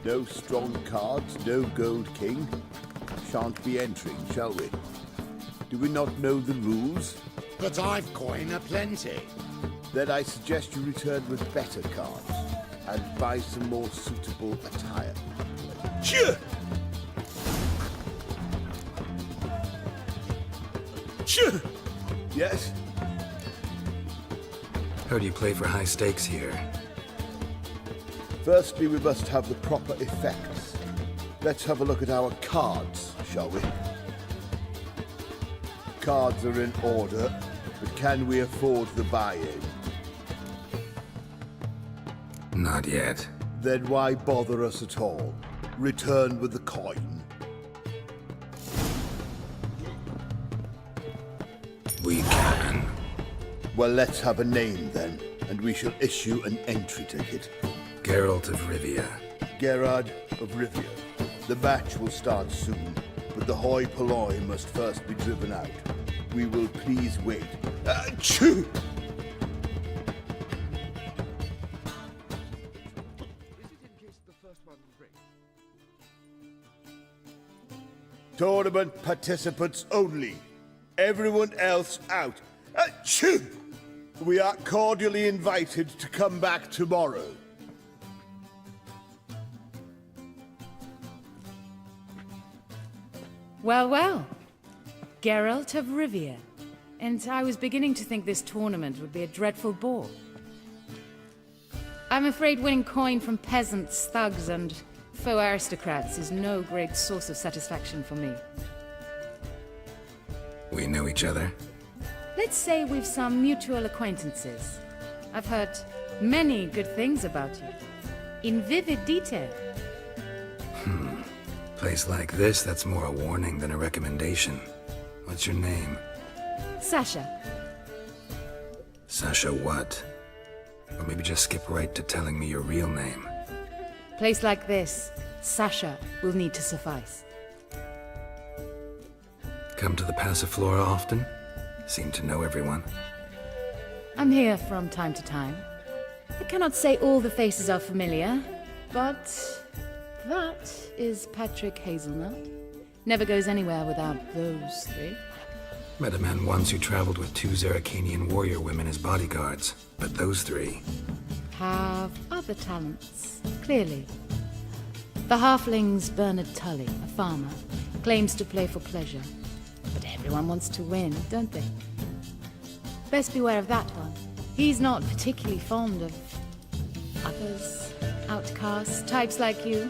No strong cards, no gold king. Shan't be entering, shall we? Do we not know the rules? But I've coin aplenty. Then I suggest you return with better cards and buy some more suitable attire. Sure. Sure. Yes? Heard you play for high stakes here. Firstly, we must have the proper effects. Let's have a look at our cards, shall we? Cards are in order, but can we afford the buy-in? Not yet. Then why bother us at all? Return with the coin. We can. Well, let's have a name then, and we shall issue an entry ticket. Geralt of Rivia. Gerard of Rivia. The match will start soon, but the hoi polloi must first be driven out. We will please wait. Achoo! Tournament participants only. Everyone else out. Achoo! We are cordially invited to come back tomorrow. Well, well. Geralt of Rivia. And I was beginning to think this tournament would be a dreadful bore. I'm afraid winning coin from peasants, thugs, and faux aristocrats is no great source of satisfaction for me. We know each other. Let's say we've some mutual acquaintances. I've heard many good things about you. In vivid detail. Place like this, that's more a warning than a recommendation. What's your name? Sasha. Sasha what? Or maybe just skip right to telling me your real name. Place like this, Sasha will need to suffice. Come to the Passiflora often? Seem to know everyone. I'm here from time to time. I cannot say all the faces are familiar, but that is Patrick Hazelnut. Never goes anywhere without those three. Met a man once who traveled with 2 Zeracanian warrior women as bodyguards, but those 3... Have other talents, clearly. The halfling's Bernard Tully, a farmer, claims to play for pleasure. But everyone wants to win, don't they? Best beware of that one. He's not particularly fond of others, outcasts, types like you.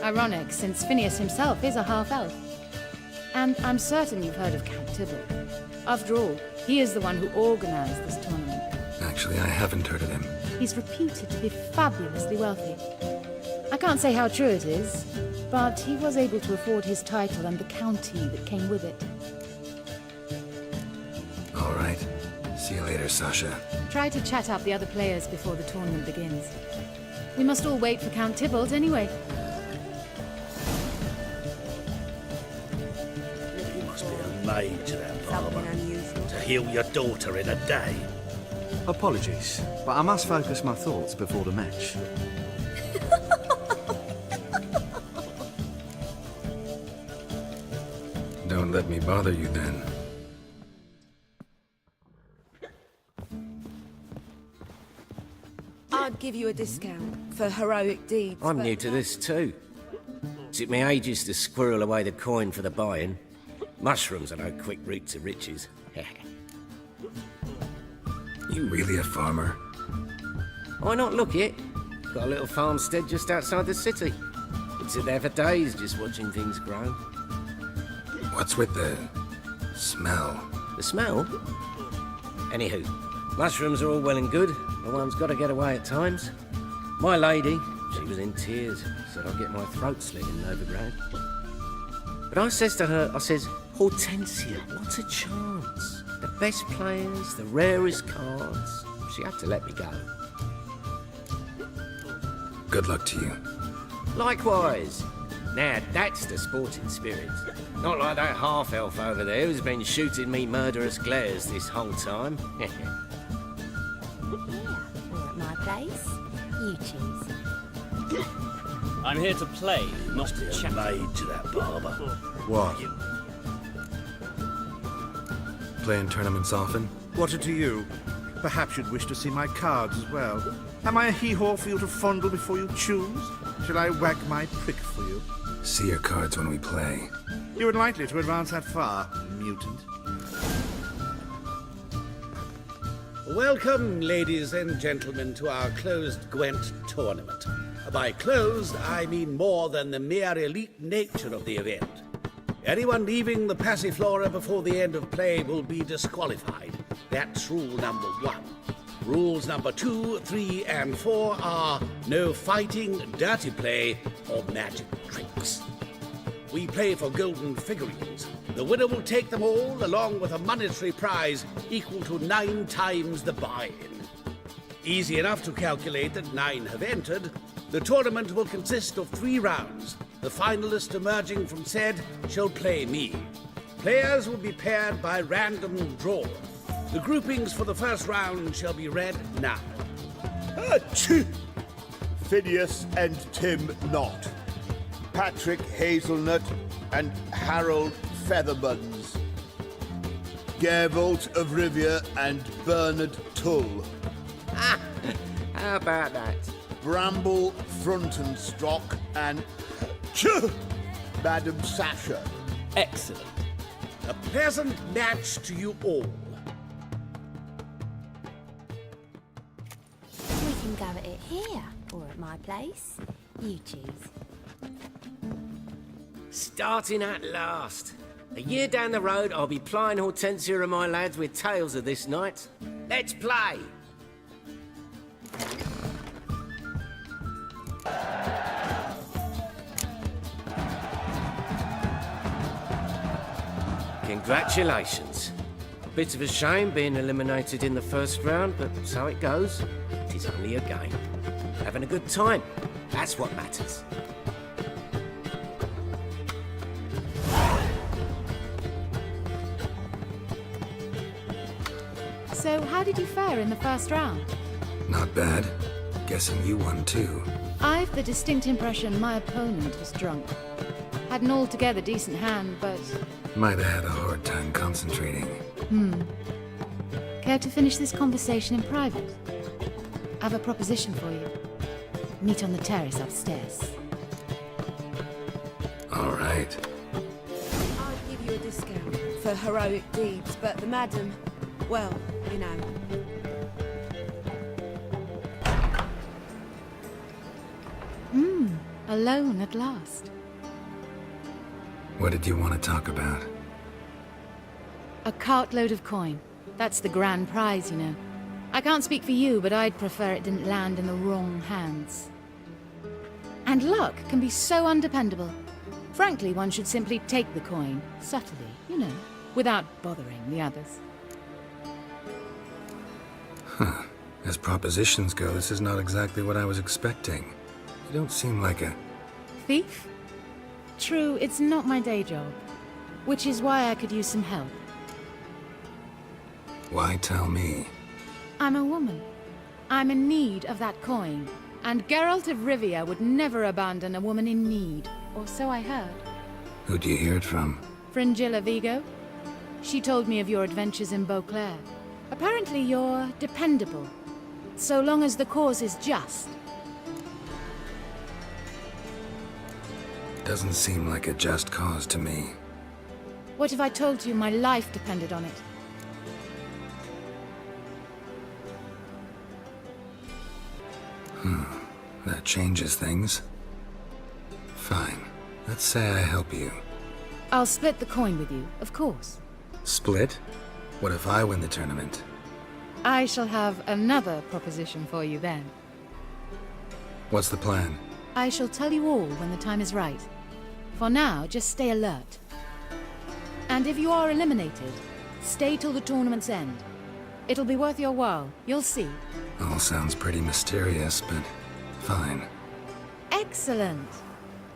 Ironic, since Phineas himself is a half-elf. And I'm certain you've heard of Count Tybalt. After all, he is the one who organized this tournament. Actually, I haven't heard of him. He's reputed to be fabulously wealthy. I can't say how true it is, but he was able to afford his title and the county that came with it. All right. See you later, Sasha. Try to chat up the other players before the tournament begins. We must all wait for Count Tybalt anyway. You must be a mage, that barber. To heal your daughter in a day. Apologies, but I must focus my thoughts before the match. Don't let me bother you then. I'd give you a discount for heroic deeds. I'm but new to this too. Took me ages to squirrel away the coin for the buy-in. Mushrooms are no quick route to riches. You really a farmer? Why not look it? Got a little farmstead just outside the city. Could sit there for days just watching things grow. What's with the smell? The smell? Anywho, mushrooms are all well and good, but one's got to get away at times. My lady, she was in tears, said I'd get my throat slit in Novigrad. But I says to her, I says, Hortensia, what a chance. The best players, the rarest cards. She had to let me go. Good luck to you. Likewise. Now, that's the sporting spirit. Not like that half-elf over there who's been shooting me murderous glares this whole time. Yeah, or at my place, you choose. I'm here to play, not Must to be a chat. mage, that barber. What? Playing tournaments often? What are to you? Perhaps you'd wish to see my cards as well. Am I a hee-haw for you to fondle before you choose? Shall I wag my prick for you? See your cards when we play. You would likely to advance that far, mutant. Welcome, ladies and gentlemen, to our closed Gwent tournament. By closed, I mean more than the mere elite nature of the event. Anyone leaving the Passiflora before the end of play will be disqualified. That's rule number 1. Rules number 2, 3, and 4 are no fighting, dirty play, or magic tricks. We play for golden figurines. The winner will take them all, along with a monetary prize equal to 9 times the buy-in. Easy enough to calculate that 9 have entered. The tournament will consist of 3 rounds. The finalist emerging from said shall play me. Players will be paired by random draw. The groupings for the first round shall be read now. Achoo! Phineas and Tim Knott. Patrick Hazelnut and Harold Featherbuns. Gervolt of Rivia and Bernard Tull. How about that? Bramble Frontenstock and Madam Sasha. Excellent. A pleasant match to you all. We can go at it here, or at my place. You choose. Starting at last. A year down the road, I'll be plying Hortensia and my lads with tales of this night. Let's play! Congratulations. A bit of a shame being eliminated in the first round, but so it goes. It is only a game. Having a good time. That's what matters. So, how did you fare in the first round? Not bad. Guessing you won too. I've the distinct impression my opponent was drunk. Had an altogether decent hand, but... Might have had a hard time concentrating. Care to finish this conversation in private? I have a proposition for you. Meet on the terrace upstairs. All right. I'd give you a discount for heroic deeds, but the madam, well, you know. Alone at last. What did you want to talk about? A cartload of coin. That's the grand prize, you know. I can't speak for you, but I'd prefer it didn't land in the wrong hands. And luck can be so undependable. Frankly, one should simply take the coin, subtly, you know, without bothering the others. As propositions go, this is not exactly what I was expecting. You don't seem like a... Thief? True, it's not my day job. Which is why I could use some help. Why tell me? I'm a woman. I'm in need of that coin. And Geralt of Rivia would never abandon a woman in need. Or so I heard. Who'd you hear it from? Fringilla Vigo? She told me of your adventures in Beauclair. Apparently you're dependable. So long as the cause is just. Doesn't seem like a just cause to me. What if I told you my life depended on it? That changes things. Fine. Let's say I help you. I'll split the coin with you, of course. Split? What if I win the tournament? I shall have another proposition for you then. What's the plan? I shall tell you all when the time is right. For now, just stay alert. And if you are eliminated, stay till the tournament's end. It'll be worth your while, you'll see. All sounds pretty mysterious, but fine. Excellent.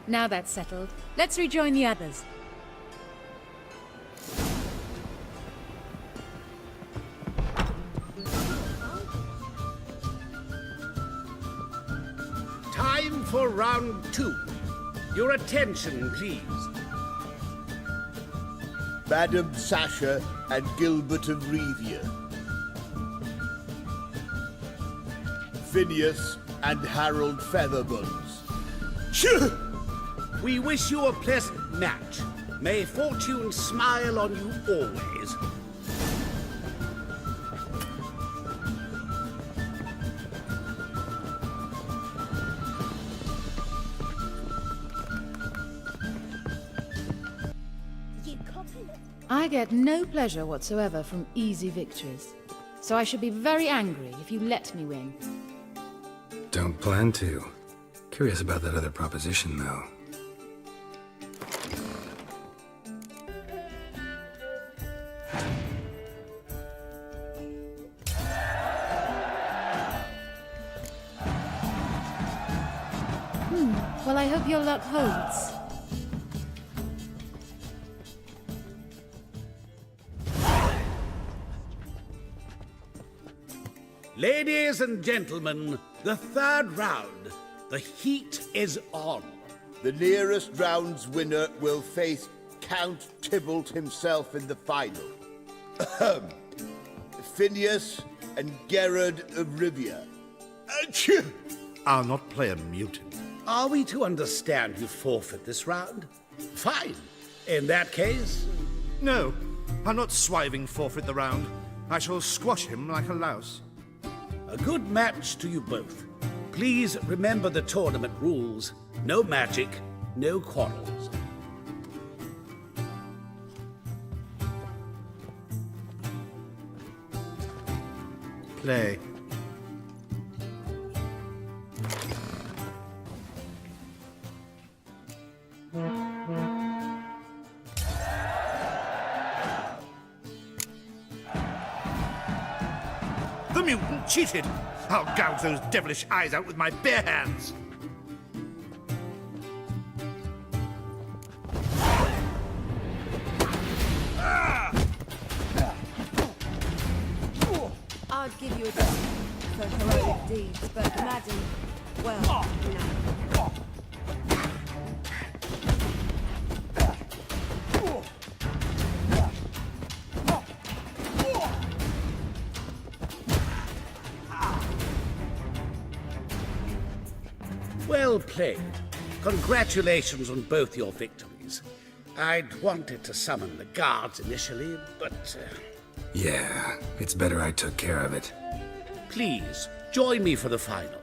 Now that's settled, let's rejoin the others. Time for round 2. Your attention, please. Madam Sasha and Gilbert of Revia. Phineas and Harold Featherbones. We wish you a pleasant match. May fortune smile on you always. I get no pleasure whatsoever from easy victories, so I should be very angry if you let me win. Don't plan to. Curious about that other proposition, though. Well, I hope your luck holds. Ladies and gentlemen, the 3rd round. The heat is on. The nearest round's winner will face Count Tybalt himself in the final. Phineas and Gerard of Rivia. Achoo! I'll not play a mutant. Are we to understand you forfeit this round? Fine. In that case, No, I'll not swiving forfeit the round. I shall squash him like a louse. a good match to you both. Please remember the tournament rules. No magic, no quarrels. Play. The mutant cheated! I'll gouge those devilish eyes out with my bare hands! I'd give you a discount for heroic deeds, but madam, well, you know. Well played. Congratulations on both your victories. I'd wanted to summon the guards initially, but Yeah, it's better I took care of it. please join me for the final.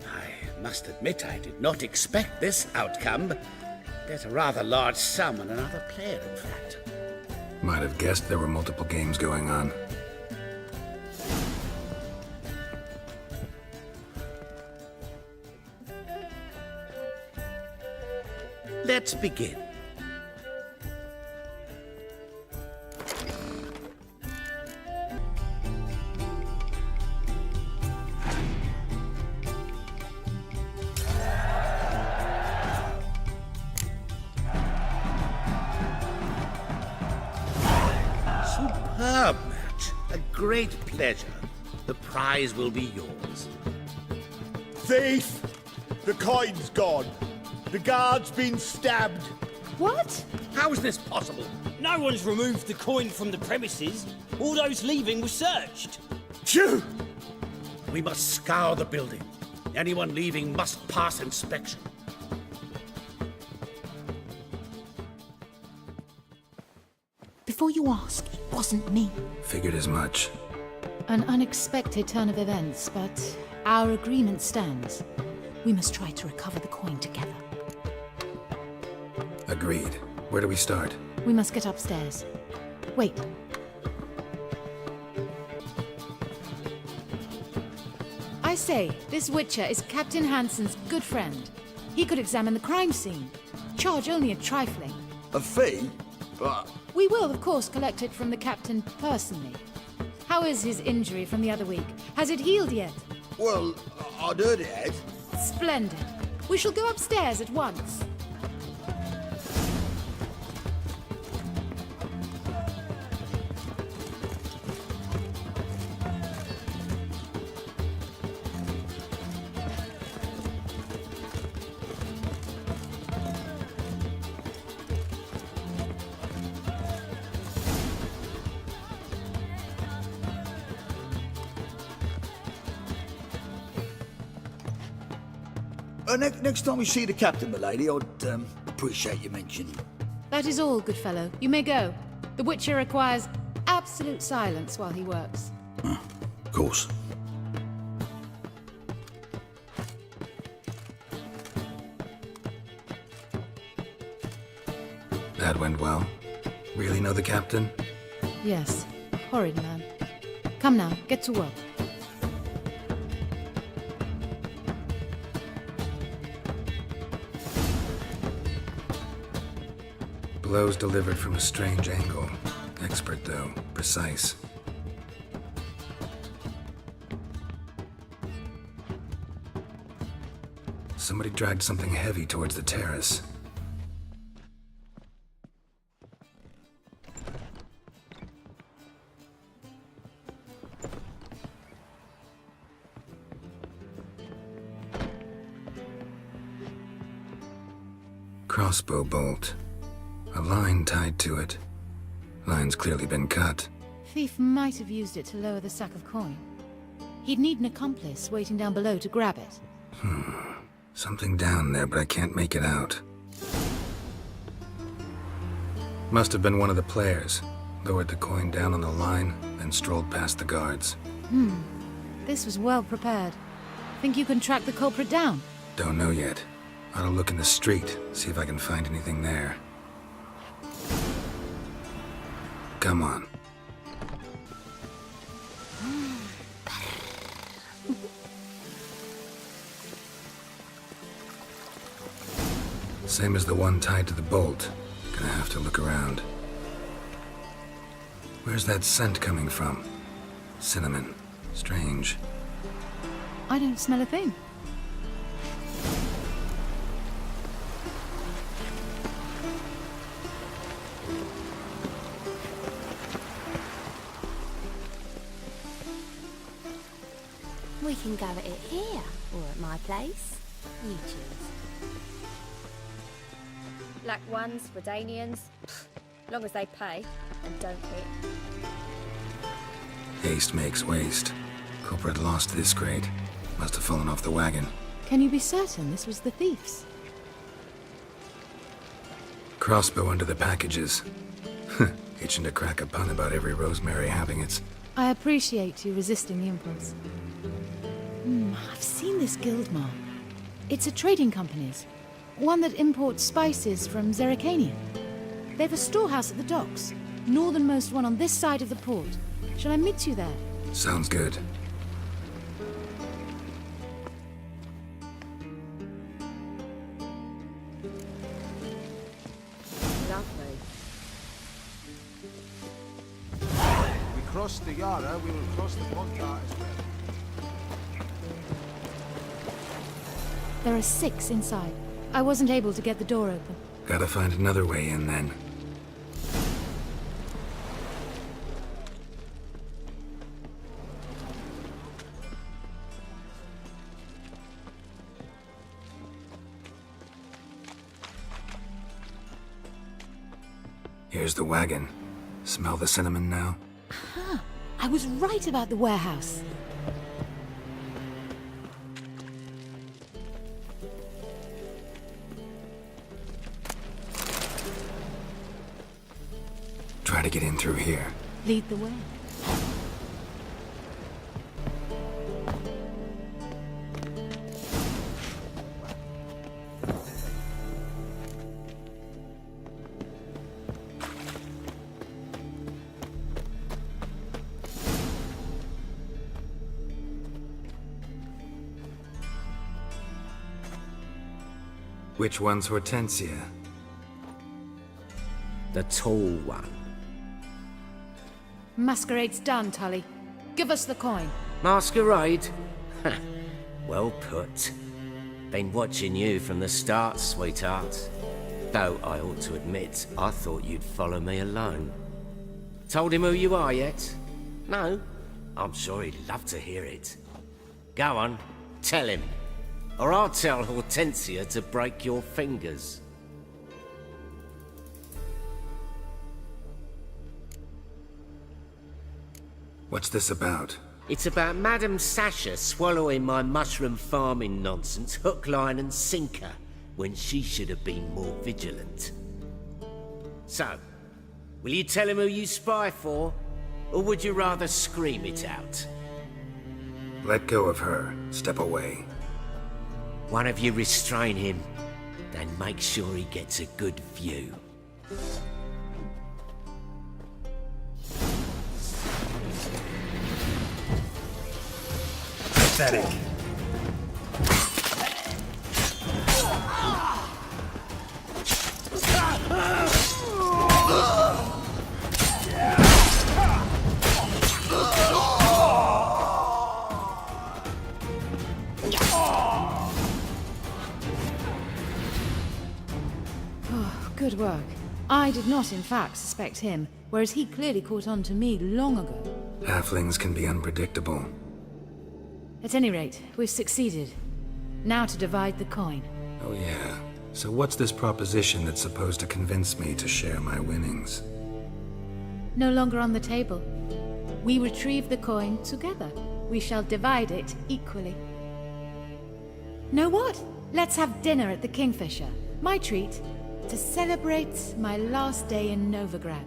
I must admit I did not expect this outcome. Bet a rather large sum on another player, in fact. Might have guessed there were multiple games going on. Let's begin. Superb match. A great pleasure. The prize will be yours. Thief! The coin's gone. The guard's been stabbed. What? How is this possible? No one's removed the coin from the premises. All those leaving were searched. Phew! We must scour the building. Anyone leaving must pass inspection. Before you ask, it wasn't me. Figured as much. An unexpected turn of events, but our agreement stands. We must try to recover the coin together. Agreed. Where do we start? We must get upstairs. Wait. I say, this Witcher is Captain Hansen's good friend. He could examine the crime scene. Charge only a trifling. A fee? But We will, of course, collect it from the captain personally. How is his injury from the other week? Has it healed yet? well, I'd heard it. Splendid. We shall go upstairs at once. Next time we see the captain, milady, I'd appreciate you mentioning. That is all, good fellow. You may go. The Witcher requires absolute silence while he works. Of course. That went well. Really know the captain? Yes, horrid man. Come now, get to work. Blows delivered from a strange angle. Expert, though. Precise. Somebody dragged something heavy towards the terrace. Crossbow bolt. A line tied to it. Line's clearly been cut. Thief might have used it to lower the sack of coin. He'd need an accomplice waiting down below to grab it. Something down there, but I can't make it out. Must have been one of the players. Lowered the coin down on the line, then strolled past the guards. This was well prepared. Think you can track the culprit down? Don't know yet. Ought to look in the street, see if I can find anything there. Come on. Same as the one tied to the bolt. Gonna have to look around. Where's that scent coming from? Cinnamon. Strange. I don't smell a thing. We can go at it here, or at my place. You choose. Black ones, Redanians, long as they pay and don't hit. Haste makes waste. Culprit lost this crate. Must have fallen off the wagon. Can you be certain this was the thief's? Crossbow under the packages. Itching to crack a pun about every rosemary having its... I appreciate you resisting the impulse. I've seen this guild mark. It's a trading company's. One that imports spices from Zerrikania. They've a storehouse at the docks. Northernmost one on this side of the port. Shall I meet you there? Sounds good. Lovely. We cross the Yara, we will cross the Boneyard as well. There are 6 inside. I wasn't able to get the door open. Gotta find another way in then. Here's the wagon. Smell the cinnamon now? I was right about the warehouse. Try to get in through here. Lead the way. Which one's Hortensia? The tall one. Masquerade's done, Tully. Give us the coin. Masquerade? Ha, well put. Been watching you from the start, sweetheart. Though I ought to admit, I thought you'd follow me alone. Told him who you are yet? No? I'm sure he'd love to hear it. Go on, tell him. Or I'll tell Hortensia to break your fingers. What's this about? It's about Madame Sasha swallowing my mushroom farming nonsense hook, line and sinker, when she should have been more vigilant. So, will you tell him who you spy for, or would you rather scream it out? Let go of her. Step away. One of you restrain him, then make sure he gets a good view. Pathetic. Good work. I did not, in fact, suspect him, whereas he clearly caught on to me long ago. Halflings can be unpredictable. At any rate, we've succeeded. Now to divide the coin. Oh yeah. So what's this proposition that's supposed to convince me to share my winnings? No longer on the table. We retrieve the coin together. We shall divide it equally. Know what? Let's have dinner at the Kingfisher. My treat. To celebrate my last day in Novigrad.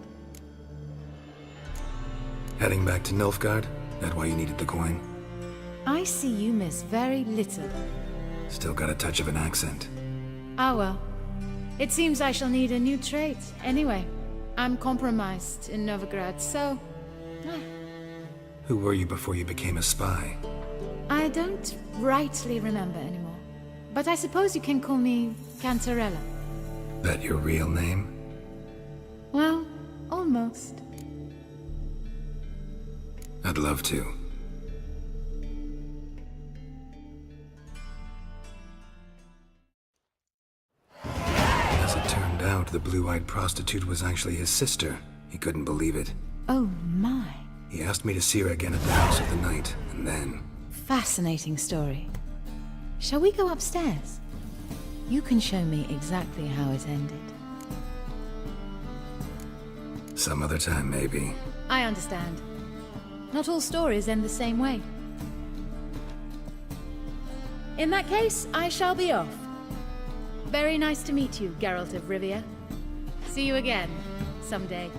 Heading back to Nilfgaard? That why you needed the coin? I see you miss very little. Still got a touch of an accent. Ah well. It seems I shall need a new trait. Anyway, I'm compromised in Novigrad, so... Who were you before you became a spy? I don't rightly remember anymore. But I suppose you can call me Cantarella. That your real name? Well, almost. I'd love to. As it turned out, the blue-eyed prostitute was actually his sister. He couldn't believe it. Oh my. He asked me to see her again at the house of the night, and then... Fascinating story. Shall we go upstairs? You can show me exactly how it ended. Some other time, maybe. I understand. Not all stories end the same way. In that case, I shall be off. Very nice to meet you, Geralt of Rivia. See you again, someday.